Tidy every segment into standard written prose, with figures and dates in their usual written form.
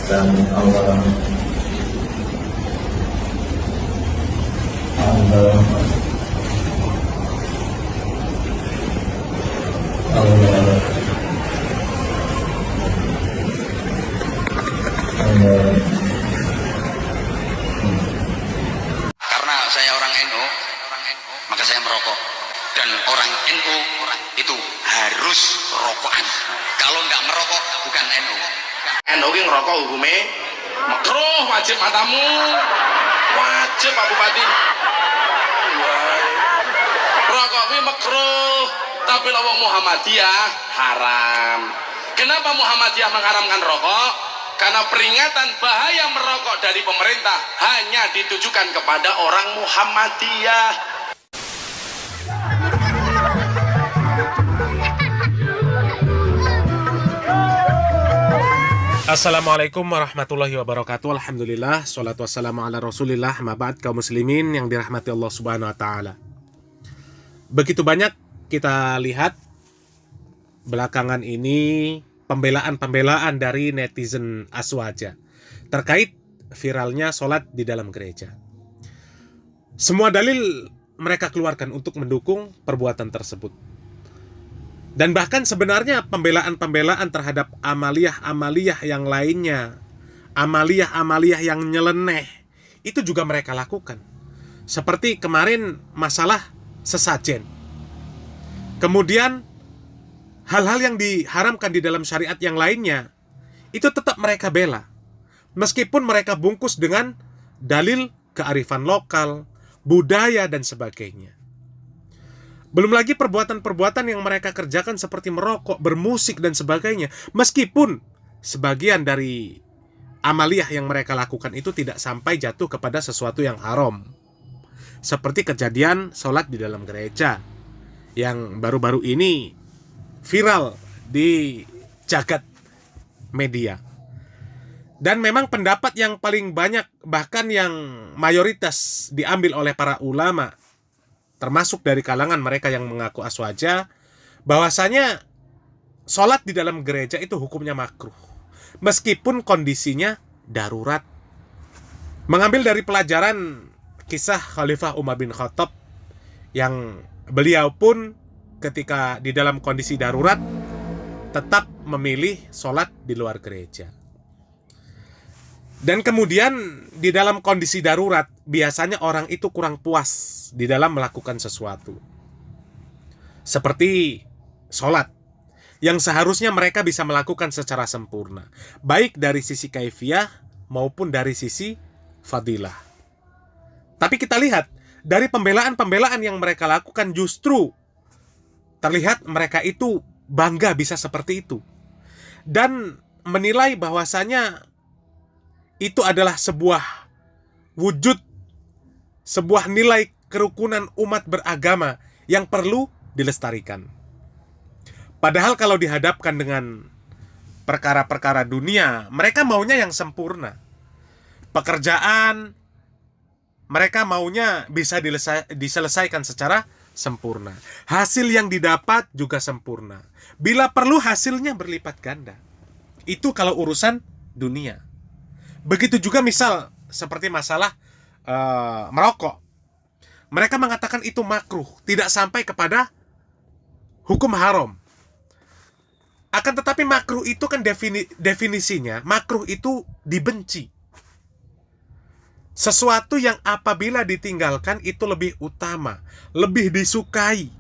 dan Allah Allah Allah Allah. Karena saya orang NU, maka saya merokok. Dan orang NU itu harus rokokan. Kalau nggak merokok, bukan NU. NU ini ngerokok hukumnya makruh, wajib matamu, wajib Pak Bupati. Rokok ini makruh, tapi lawang Muhammadiyah haram. Kenapa Muhammadiyah mengharamkan rokok? Karena peringatan bahaya merokok dari pemerintah hanya ditujukan kepada orang Muhammadiyah. Assalamualaikum warahmatullahi wabarakatuh. Alhamdulillah, salatu wassalamu ala rasulillah. Ma'ba'd, kaum muslimin yang dirahmati Allah subhanahu wa ta'ala. Begitu banyak kita lihat belakangan ini pembelaan-pembelaan dari netizen Aswaja terkait viralnya sholat di dalam gereja. Semua dalil mereka keluarkan untuk mendukung perbuatan tersebut. Dan bahkan sebenarnya pembelaan-pembelaan terhadap amaliyah-amaliyah yang lainnya, amaliyah-amaliyah yang nyeleneh, itu juga mereka lakukan. Seperti kemarin masalah sesajen. Kemudian hal-hal yang diharamkan di dalam syariat yang lainnya, itu tetap mereka bela. Meskipun mereka bungkus dengan dalil kearifan lokal, budaya, dan sebagainya. Belum lagi perbuatan-perbuatan yang mereka kerjakan seperti merokok, bermusik, dan sebagainya. Meskipun sebagian dari amaliyah yang mereka lakukan itu tidak sampai jatuh kepada sesuatu yang haram. Seperti kejadian sholat di dalam gereja yang baru-baru ini viral di jagat media. Dan memang pendapat yang paling banyak, bahkan yang mayoritas diambil oleh para ulama, termasuk dari kalangan mereka yang mengaku Aswaja, bahwasanya sholat di dalam gereja itu hukumnya makruh, meskipun kondisinya darurat. Mengambil dari pelajaran kisah Khalifah Umar bin Khattab, yang beliau pun ketika di dalam kondisi darurat tetap memilih sholat di luar gereja. Dan kemudian di dalam kondisi darurat biasanya orang itu kurang puas di dalam melakukan sesuatu, seperti sholat yang seharusnya mereka bisa melakukan secara sempurna, baik dari sisi kaifiyah maupun dari sisi fadilah. Tapi kita lihat dari pembelaan-pembelaan yang mereka lakukan, justru terlihat mereka itu bangga bisa seperti itu dan menilai bahwasanya itu adalah sebuah wujud, sebuah nilai kerukunan umat beragama yang perlu dilestarikan. Padahal kalau dihadapkan dengan perkara-perkara dunia, mereka maunya yang sempurna. Pekerjaan, mereka maunya bisa diselesaikan secara sempurna. Hasil yang didapat juga sempurna. Bila perlu hasilnya berlipat ganda. Itu kalau urusan dunia. Begitu juga misal seperti masalah merokok. Mereka mengatakan itu makruh, tidak sampai kepada hukum haram. Akan tetapi makruh itu kan definisinya, makruh itu dibenci. Sesuatu yang apabila ditinggalkan itu lebih utama, lebih disukai.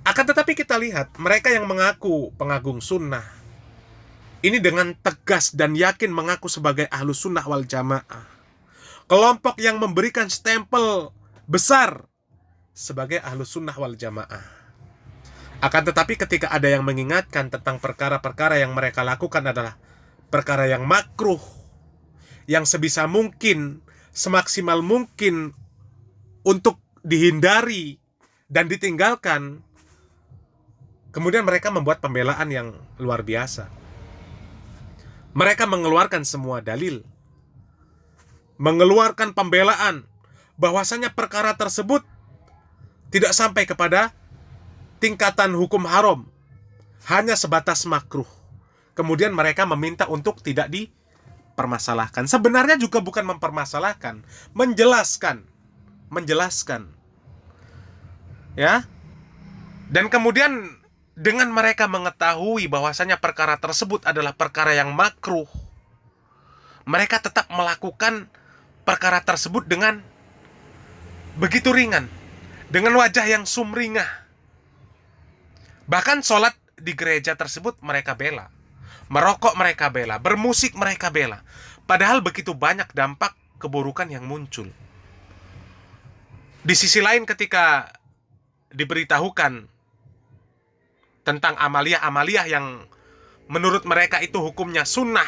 Akan tetapi kita lihat mereka yang mengaku pengagung sunnah, ini dengan tegas dan yakin mengaku sebagai ahlus sunnah wal jamaah. Kelompok yang memberikan stempel besar sebagai ahlus sunnah wal jamaah. Akan tetapi ketika ada yang mengingatkan tentang perkara-perkara yang mereka lakukan adalah perkara yang makruh, yang sebisa mungkin, semaksimal mungkin untuk dihindari dan ditinggalkan, kemudian mereka membuat pembelaan yang luar biasa. Mereka mengeluarkan semua dalil, mengeluarkan pembelaan bahwasanya perkara tersebut tidak sampai kepada tingkatan hukum haram, hanya sebatas makruh. kemudian mereka meminta untuk tidak dipermasalahkan. Sebenarnya juga bukan mempermasalahkan, menjelaskan. Ya. Dan kemudian dengan mereka mengetahui bahwasanya perkara tersebut adalah perkara yang makruh, mereka tetap melakukan perkara tersebut dengan begitu ringan, dengan wajah yang sumringah. Bahkan sholat di gereja tersebut mereka bela, merokok mereka bela, bermusik mereka bela. Padahal begitu banyak dampak keburukan yang muncul. Di sisi lain, ketika diberitahukan tentang amaliyah-amaliyah yang menurut mereka itu hukumnya sunnah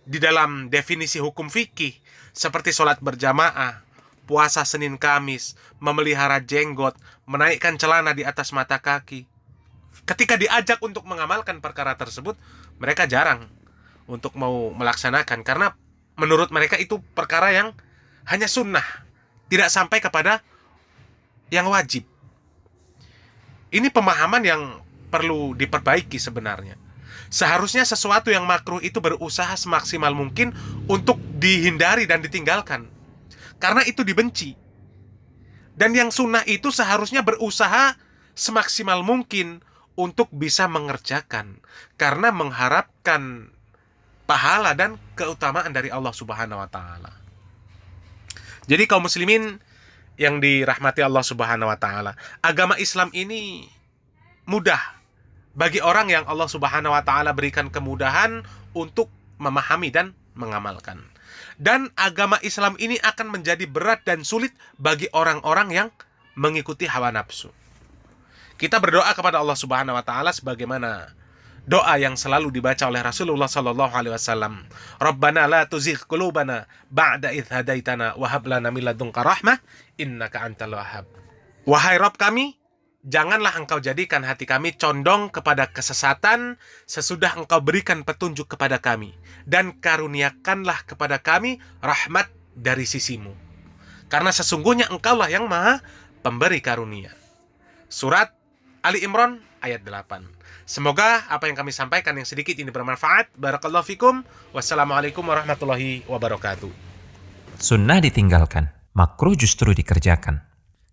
di dalam definisi hukum fikih, seperti sholat berjamaah, puasa Senin Kamis, memelihara jenggot, menaikkan celana di atas mata kaki. Ketika diajak untuk mengamalkan perkara tersebut, mereka jarang untuk mau melaksanakan, karena menurut mereka itu perkara yang hanya sunnah, tidak sampai kepada yang wajib. Ini pemahaman yang perlu diperbaiki sebenarnya. Seharusnya sesuatu yang makruh itu berusaha semaksimal mungkin untuk dihindari dan ditinggalkan, karena itu dibenci. Dan yang sunnah itu seharusnya berusaha semaksimal mungkin untuk bisa mengerjakan, karena mengharapkan pahala dan keutamaan dari Allah Subhanahu wa Ta'ala. Jadi kaum muslimin yang dirahmati Allah Subhanahu wa Ta'ala, agama Islam ini mudah bagi orang yang Allah Subhanahu wa Ta'ala berikan kemudahan untuk memahami dan mengamalkan. Dan agama Islam ini akan menjadi berat dan sulit bagi orang-orang yang mengikuti hawa nafsu. Kita berdoa kepada Allah Subhanahu wa Ta'ala sebagaimana doa yang selalu dibaca oleh Rasulullah sallallahu alaihi wasallam. Rabbana la tuzigh qulubana ba'da idh hadaitana wa hab lana min ladunka rahmah innaka antal wahhab. Wahai Rabb kami, janganlah engkau jadikan hati kami condong kepada kesesatan sesudah engkau berikan petunjuk kepada kami, dan karuniakanlah kepada kami rahmat dari sisimu, karena sesungguhnya engkaulah yang maha pemberi karunia. Surat Ali Imran ayat 8. Semoga apa yang kami sampaikan yang sedikit ini bermanfaat. Barakallahu fikum. Wassalamualaikum warahmatullahi wabarakatuh. Sunnah ditinggalkan, makruh justru dikerjakan.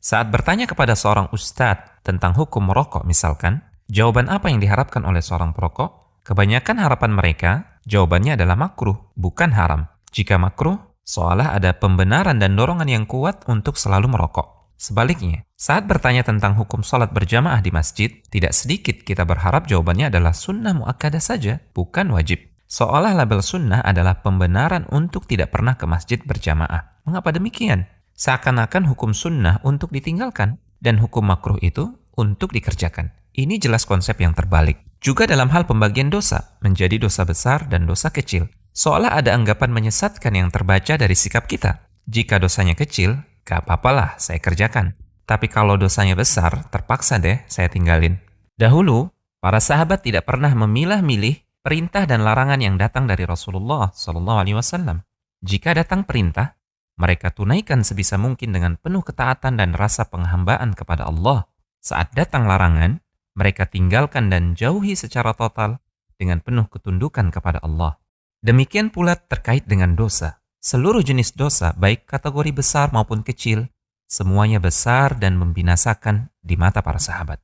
Saat bertanya kepada seorang ustadz tentang hukum merokok misalkan, jawaban apa yang diharapkan oleh seorang perokok? Kebanyakan harapan mereka, jawabannya adalah makruh, bukan haram. Jika makruh, seolah ada pembenaran dan dorongan yang kuat untuk selalu merokok. Sebaliknya, saat bertanya tentang hukum sholat berjamaah di masjid, tidak sedikit kita berharap jawabannya adalah sunnah muakkadah saja, bukan wajib. Seolah label sunnah adalah pembenaran untuk tidak pernah ke masjid berjamaah. Mengapa demikian? Seakan-akan hukum sunnah untuk ditinggalkan, dan hukum makruh itu untuk dikerjakan. Ini jelas konsep yang terbalik. Juga dalam hal pembagian dosa, menjadi dosa besar dan dosa kecil. Seolah ada anggapan menyesatkan yang terbaca dari sikap kita. Jika dosanya kecil, gak apa-apalah saya kerjakan. Tapi kalau dosanya besar, terpaksa deh saya tinggalin. Dahulu, para sahabat tidak pernah memilah-milih perintah dan larangan yang datang dari Rasulullah SAW. Jika datang perintah, mereka tunaikan sebisa mungkin dengan penuh ketaatan dan rasa penghambaan kepada Allah. Saat datang larangan, mereka tinggalkan dan jauhi secara total dengan penuh ketundukan kepada Allah. Demikian pula terkait dengan dosa. Seluruh jenis dosa, baik kategori besar maupun kecil, semuanya besar dan membinasakan di mata para sahabat.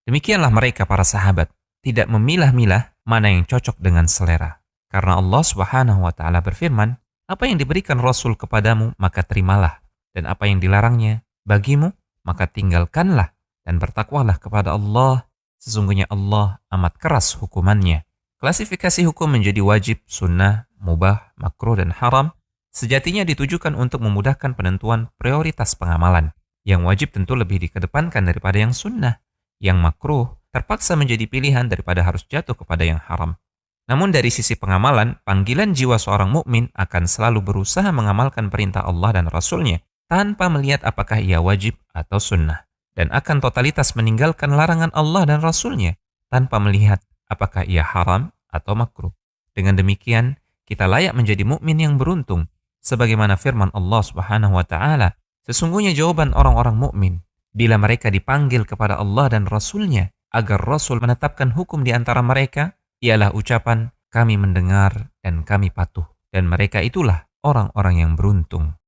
Demikianlah mereka para sahabat, tidak memilah-milah mana yang cocok dengan selera. Karena Allah Subhanahu wa Ta'ala berfirman, apa yang diberikan Rasul kepadamu, maka terimalah. Dan apa yang dilarangnya bagimu, maka tinggalkanlah. Dan bertakwalah kepada Allah, sesungguhnya Allah amat keras hukumannya. Klasifikasi hukum menjadi wajib, sunnah, mubah, makruh, dan haram, sejatinya ditujukan untuk memudahkan penentuan prioritas pengamalan. Yang wajib tentu lebih dikedepankan daripada yang sunnah. Yang makruh terpaksa menjadi pilihan daripada harus jatuh kepada yang haram. Namun dari sisi pengamalan, panggilan jiwa seorang mukmin akan selalu berusaha mengamalkan perintah Allah dan Rasul-Nya tanpa melihat apakah ia wajib atau sunnah. Dan akan totalitas meninggalkan larangan Allah dan Rasul-Nya tanpa melihat apakah ia haram atau makruh. Dengan demikian, kita layak menjadi mukmin yang beruntung. Sebagaimana firman Allah Subhanahu wa Ta'ala, sesungguhnya jawaban orang-orang mukmin bila mereka dipanggil kepada Allah dan Rasul-Nya agar Rasul menetapkan hukum di antara mereka, ialah ucapan kami mendengar dan kami patuh. Dan mereka itulah orang-orang yang beruntung.